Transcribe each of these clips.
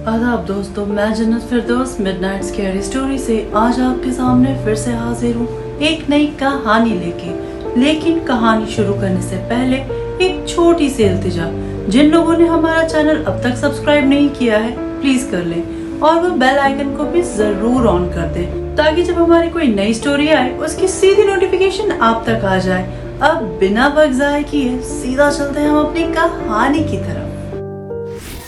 आदाब दोस्तों, मैं जन्नत फिरदौस मिडनाइट स्कैरी स्टोरी से आज आपके सामने फिर से हाजिर हूँ एक नई कहानी लेके। लेकिन कहानी शुरू करने से पहले एक छोटी सी इल्तिजा, जिन लोगों ने हमारा चैनल अब तक सब्सक्राइब नहीं किया है प्लीज कर लें और वो बेल आइकन को भी जरूर ऑन कर दें ताकि जब हमारी कोई नई स्टोरी आए उसकी सीधी नोटिफिकेशन आप तक आ जाए। अब बिना वक्त ज़ाया किए सीधा चलते हैं हम अपनी कहानी की तरफ।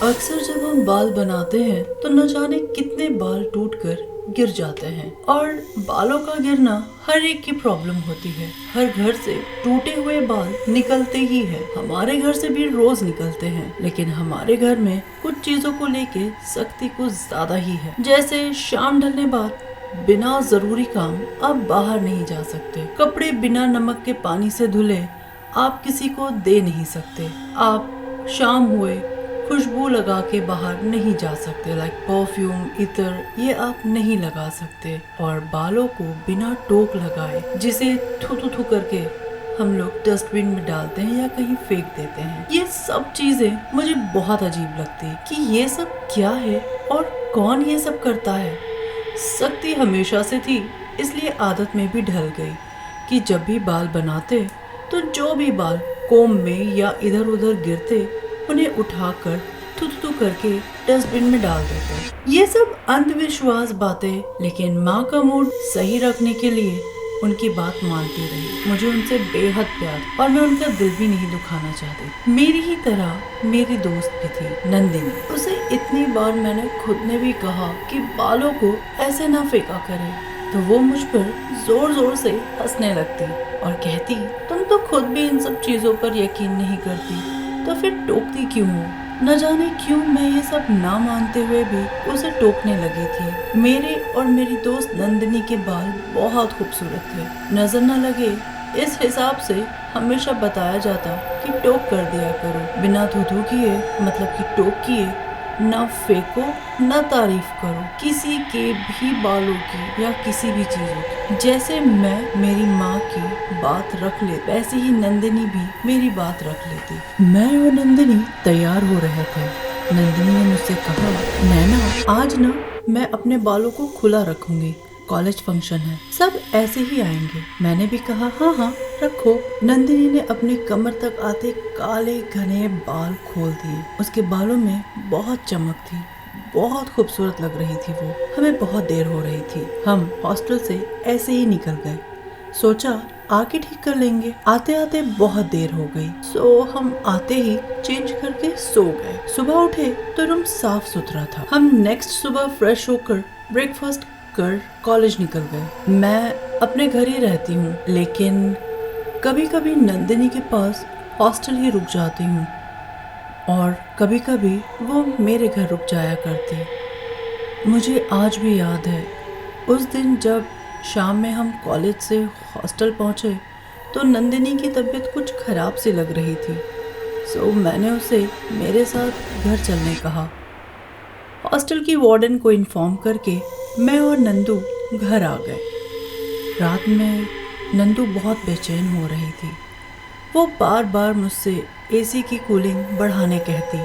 अक्सर जब हम बाल बनाते हैं तो न जाने कितने बाल टूटकर गिर जाते हैं और बालों का गिरना हर एक की प्रॉब्लम होती है। हर घर से टूटे हुए बाल निकलते ही है, हमारे घर से भी रोज निकलते हैं। लेकिन हमारे घर में कुछ चीजों को लेके सख्ती कुछ ज्यादा ही है। जैसे शाम ढलने बाद बिना जरूरी काम आप बाहर नहीं जा सकते। कपड़े बिना नमक के पानी से धुले आप किसी को दे नहीं सकते। आप शाम हुए खुशबू लगा के बाहर नहीं जा सकते, लाइक परफ्यूम, इत्र, ये आप नहीं लगा सकते। और बालों को बिना टोक लगाए, जिसे थू थू थू करके हम लोग डस्टबिन में डालते हैं या कहीं फेंक देते हैं। ये सब चीजें मुझे बहुत अजीब लगती है कि ये सब क्या है और कौन ये सब करता है। सख्ती हमेशा से थी, इसलिए आदत में भी ढल गई कि जब भी बाल बनाते तो जो भी बाल कोम में या इधर उधर गिरते उन्हें उठाकर थू थू करके डस्टबिन में डाल देते। ये सब अंधविश्वास बातें, लेकिन माँ का मूड सही रखने के लिए उनकी बात मानती रही। मुझे उनसे बेहद प्यार और मैं उनका दिल भी नहीं दुखाना चाहती। मेरी ही तरह मेरी दोस्त भी थी नंदिनी। उसे इतनी बार मैंने खुद ने भी कहा कि बालों को ऐसे ना फेंका करे, तो वो मुझ पर जोर जोर से हंसने लगती और कहती, तुम तो खुद भी इन सब चीजों पर यकीन नहीं करती, तो फिर टोकती क्यों हो। न जाने क्यों मैं ये सब ना मानते हुए भी उसे टोकने लगी थी। मेरे और मेरी दोस्त नंदिनी के बाल बहुत खूबसूरत थे, नजर न लगे इस हिसाब से हमेशा बताया जाता कि टोक कर दिया करो। बिना धुधु किए, मतलब कि टोक किए, न फेंको न तारीफ करो किसी के भी बालों की या किसी भी चीजों की। जैसे मैं मेरी माँ की बात रख ले, वैसे ही नंदिनी भी मेरी बात रख लेती। मैं और नंदिनी तैयार हो रहे थे। नंदिनी ने मुझसे कहा, नैना आज ना मैं अपने बालों को खुला रखूंगी, कॉलेज फंक्शन है, सब ऐसे ही आएंगे। मैंने भी कहा हाँ हाँ रखो। नंदिनी ने अपने कमर तक आते काले घने बाल खोल दिए। उसके बालों में बहुत चमक थी, बहुत खूबसूरत लग रही थी वो। हमें बहुत देर हो रही थी, हम हॉस्टल से ऐसे ही निकल गए। सोचा आके ठीक कर लेंगे। आते आते बहुत देर हो गई, सो हम आते ही चेंज करके सो गए। सुबह उठे तो रूम साफ सुथरा था। हम नेक्स्ट सुबह फ्रेश होकर ब्रेकफास्ट कर कॉलेज निकल गए। मैं अपने घर ही रहती हूँ, लेकिन कभी कभी नंदिनी के पास हॉस्टल ही रुक जाती हूँ और कभी कभी वो मेरे घर रुक जाया करती। मुझे आज भी याद है उस दिन जब शाम में हम कॉलेज से हॉस्टल पहुँचे तो नंदिनी की तबीयत कुछ खराब सी लग रही थी। सो मैंने उसे मेरे साथ घर चलने कहा। हॉस्टल की वार्डन को इन्फॉर्म करके मैं और नंदू घर आ गए। रात में नंदू बहुत बेचैन हो रही थी। वो बार बार मुझसे एसी की कूलिंग बढ़ाने कहती।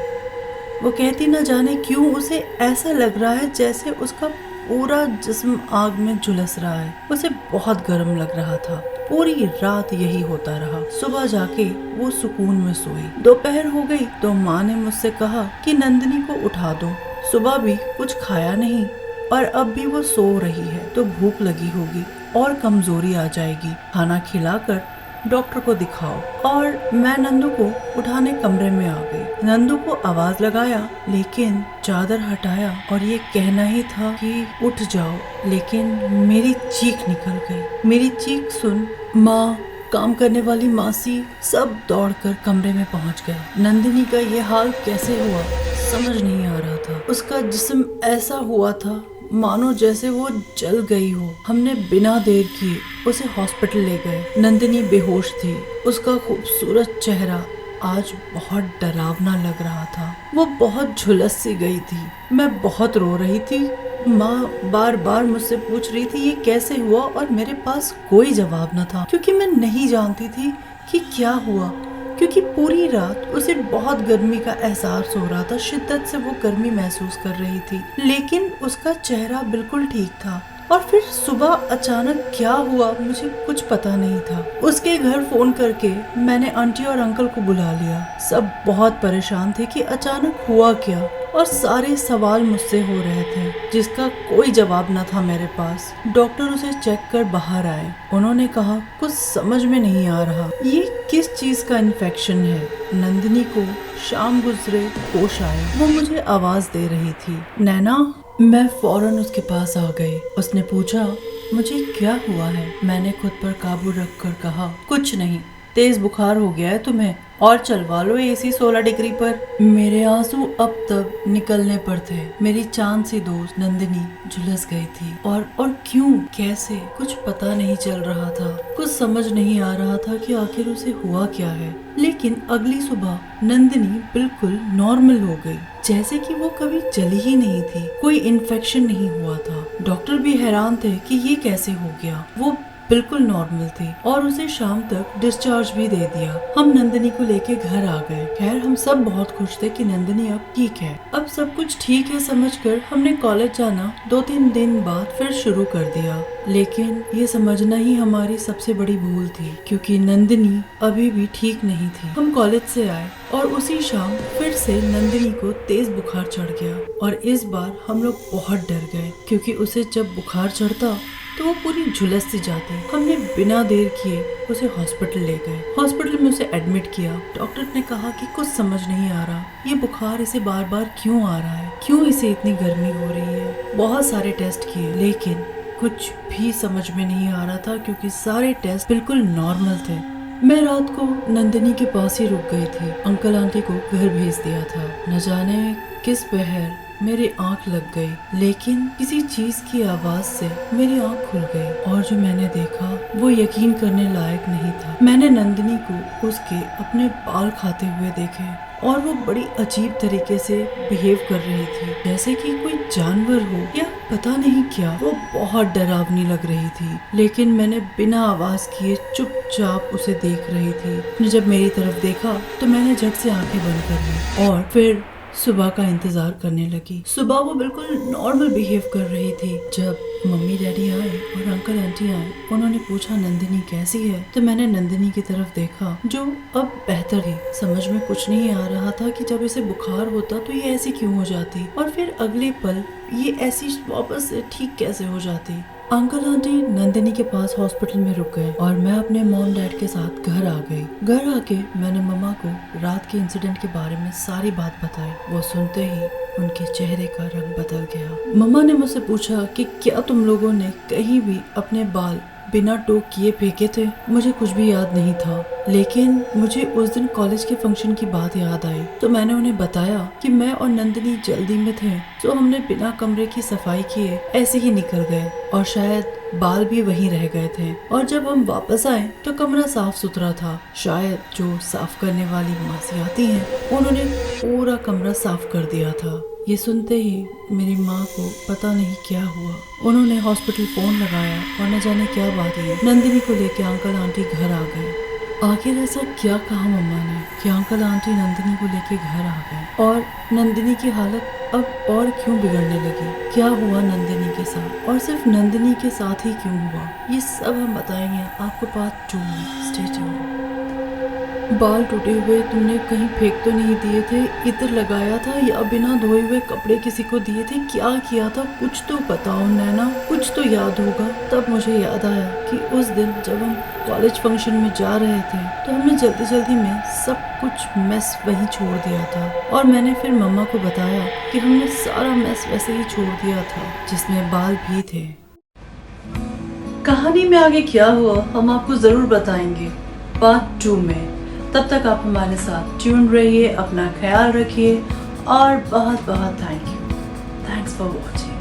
वो कहती न जाने क्यों उसे ऐसा लग रहा है जैसे उसका पूरा जिस्म आग में झुलस रहा है। उसे बहुत गर्म लग रहा था। पूरी रात यही होता रहा। सुबह जाके वो सुकून में सोई। दोपहर हो गई तो माँ ने मुझसे कहा कि नंदिनी को उठा दो, सुबह भी कुछ खाया नहीं और अब भी वो सो रही है तो भूख लगी होगी और कमजोरी आ जाएगी। खाना खिलाकर डॉक्टर को दिखाओ। और मैं नंदू को उठाने कमरे में आ गई। नंदू को आवाज लगाया, लेकिन चादर हटाया और ये कहना ही था कि उठ जाओ, लेकिन मेरी चीख निकल गई। मेरी चीख सुन माँ, काम करने वाली मासी सब दौड़कर कमरे में पहुंच गए। नंदिनी का ये हाल कैसे हुआ समझ नहीं आ रहा था। उसका जिस्म ऐसा हुआ था मानो जैसे वो जल गई हो। हमने बिना देर किए उसे हॉस्पिटल ले गए। नंदिनी बेहोश थी। उसका खूबसूरत चेहरा आज बहुत डरावना लग रहा था। वो बहुत झुलस सी गई थी। मैं बहुत रो रही थी। माँ बार बार मुझसे पूछ रही थी ये कैसे हुआ और मेरे पास कोई जवाब न था, क्योंकि मैं नहीं जानती थी कि क्या हुआ, क्योंकि पूरी रात उसे बहुत गर्मी का एहसास हो रहा था। शिद्दत से वो गर्मी महसूस कर रही थी, लेकिन उसका चेहरा बिल्कुल ठीक था। और फिर सुबह अचानक क्या हुआ मुझे कुछ पता नहीं था। उसके घर फोन करके मैंने आंटी और अंकल को बुला लिया। सब बहुत परेशान थे कि अचानक हुआ क्या, और सारे सवाल मुझसे हो रहे थे जिसका कोई जवाब न था मेरे पास। डॉक्टर उसे चेक कर बाहर आए। उन्होंने कहा कुछ समझ में नहीं आ रहा, ये किस चीज का इन्फेक्शन है। नंदिनी को शाम गुजरे होश आए। वो मुझे आवाज दे रही थी, नैना। मैं फौरन उसके पास आ गई। उसने पूछा मुझे क्या हुआ है। मैंने खुद पर काबू रखकर कहा कुछ नहीं, तेज बुखार हो गया है तुम्हें, और चलवा लो एसी 16 डिग्री पर। मेरे आंसू अब तक निकलने पर थे। मेरी चांद सी दोस्त नंदिनी झुलस गई थी। और क्यों, कैसे, कुछ पता नहीं चल रहा था। कुछ समझ नहीं आ रहा था कि आखिर उसे हुआ क्या है। लेकिन अगली सुबह नंदिनी बिल्कुल नॉर्मल हो गई, जैसे कि वो कभी जली ही नहीं थी। कोई इन्फेक्शन नहीं हुआ था। डॉक्टर भी हैरान थे कि ये कैसे हो गया। वो बिल्कुल नॉर्मल थी और उसे शाम तक डिस्चार्ज भी दे दिया। हम नंदिनी को लेके घर आ गए। खैर हम सब बहुत खुश थे कि नंदिनी अब ठीक है। अब सब कुछ ठीक है समझकर हमने कॉलेज जाना 2-3 दिन बाद फिर शुरू कर दिया। लेकिन ये समझना ही हमारी सबसे बड़ी भूल थी, क्योंकि नंदिनी अभी भी ठीक नहीं थी। हम कॉलेज से आए और उसी शाम फिर से नंदिनी को तेज बुखार चढ़ गया। और इस बार हम लोग बहुत डर गए, क्योंकि उसे जब बुखार चढ़ता तो वो पूरी झुलस सी जाती। हमने बिना देर किए उसे हॉस्पिटल ले गए। हॉस्पिटल में उसे एडमिट किया। डॉक्टर ने कहा कि कुछ समझ नहीं आ रहा, ये बुखार इसे बार बार क्यों आ रहा है, क्यों इसे इतनी गर्मी हो रही है। बहुत सारे टेस्ट किए, लेकिन कुछ भी समझ में नहीं आ रहा था, क्योंकि सारे टेस्ट बिल्कुल नॉर्मल थे। मैं रात को नंदिनी के पास ही रुक गई थी। अंकल आंटी को घर भेज दिया था। न जाने किस पहर मेरी आंख लग गई, लेकिन किसी चीज की आवाज से मेरी आंख खुल गई। और जो मैंने देखा वो यकीन करने लायक नहीं था। मैंने नंदिनी को उसके अपने बाल खाते हुए देखे, और वो बड़ी अजीब तरीके से बिहेव कर रही थी, जैसे कि कोई जानवर हो या पता नहीं क्या। वो बहुत डरावनी लग रही थी, लेकिन मैंने बिना आवाज किए चुपचाप उसे देख रही थी। उसने जब मेरी तरफ देखा तो मैंने झट से आंखें बंद कर ली और फिर सुबह का इंतजार करने लगी। सुबह वो बिल्कुल नॉर्मल बिहेव कर रही थी। जब मम्मी डैडी आए और अंकल आंटी आए, उन्होंने पूछा नंदिनी कैसी है, तो मैंने नंदिनी की तरफ देखा, जो अब बेहतर थी। समझ में कुछ नहीं आ रहा था कि जब इसे बुखार होता तो ये ऐसी क्यों हो जाती, और फिर अगले पल ये ऐसी वापस से ठीक कैसे हो जाती। अंकल आंटी नंदिनी के पास हॉस्पिटल में रुक गए और मैं अपने मॉम डैड के साथ घर आ गई। घर आके मैंने मम्मा को रात के इंसिडेंट के बारे में सारी बात बताई। वो सुनते ही उनके चेहरे का रंग बदल गया। मम्मा ने मुझसे पूछा कि क्या तुम लोगों ने कहीं भी अपने बाल बिना टोक किए फेंके थे। मुझे कुछ भी याद नहीं था, लेकिन मुझे उस दिन कॉलेज के फंक्शन की बात याद आई। तो मैंने उन्हें बताया कि मैं और नंदिनी जल्दी में थे, तो हमने बिना कमरे की सफाई किए ऐसे ही निकल गए, और शायद बाल भी वहीं रह गए थे। और जब हम वापस आए तो कमरा साफ सुथरा था। शायद जो साफ करने वाली मासी आती हैं, उन्होंने पूरा कमरा साफ कर दिया था। ये सुनते ही मेरी माँ को पता नहीं क्या हुआ। उन्होंने हॉस्पिटल फोन लगाया और न जाने क्या बात हुई। नंदिनी को लेके अंकल आंटी घर आ गए। आखिर ऐसा क्या कहा मम्मा ने कि अंकल आंटी नंदिनी को लेके घर आ गए, और नंदिनी की हालत अब और क्यों बिगड़ने लगी। क्या हुआ नंदिनी के साथ, और सिर्फ नंदिनी के साथ ही क्यों हुआ, ये सब हम बताएंगे आपको पार्ट 2 में। Stay tuned. बाल टूटे हुए तुमने कहीं फेंक तो नहीं दिए थे, इत्र लगाया था या बिना धोए हुए कपड़े किसी को दिए थे, क्या किया था, कुछ तो बताओ नैना, कुछ तो याद होगा। तब मुझे याद आया कि उस दिन जब हम कॉलेज फंक्शन में जा रहे थे तो हमने जल्दी जल्दी में सब कुछ मेस वहीं छोड़ दिया था, और मैंने फिर मम्मा को बताया कि हमने सारा मेस वैसे ही छोड़ दिया था, जिसमें बाल भी थे। कहानी में आगे क्या हुआ हम आपको जरूर बताएंगे पार्ट 2 में। तब तक आप हमारे साथ ट्यून रहिए, अपना ख्याल रखिए, और बहुत बहुत thank you. Thanks for watching.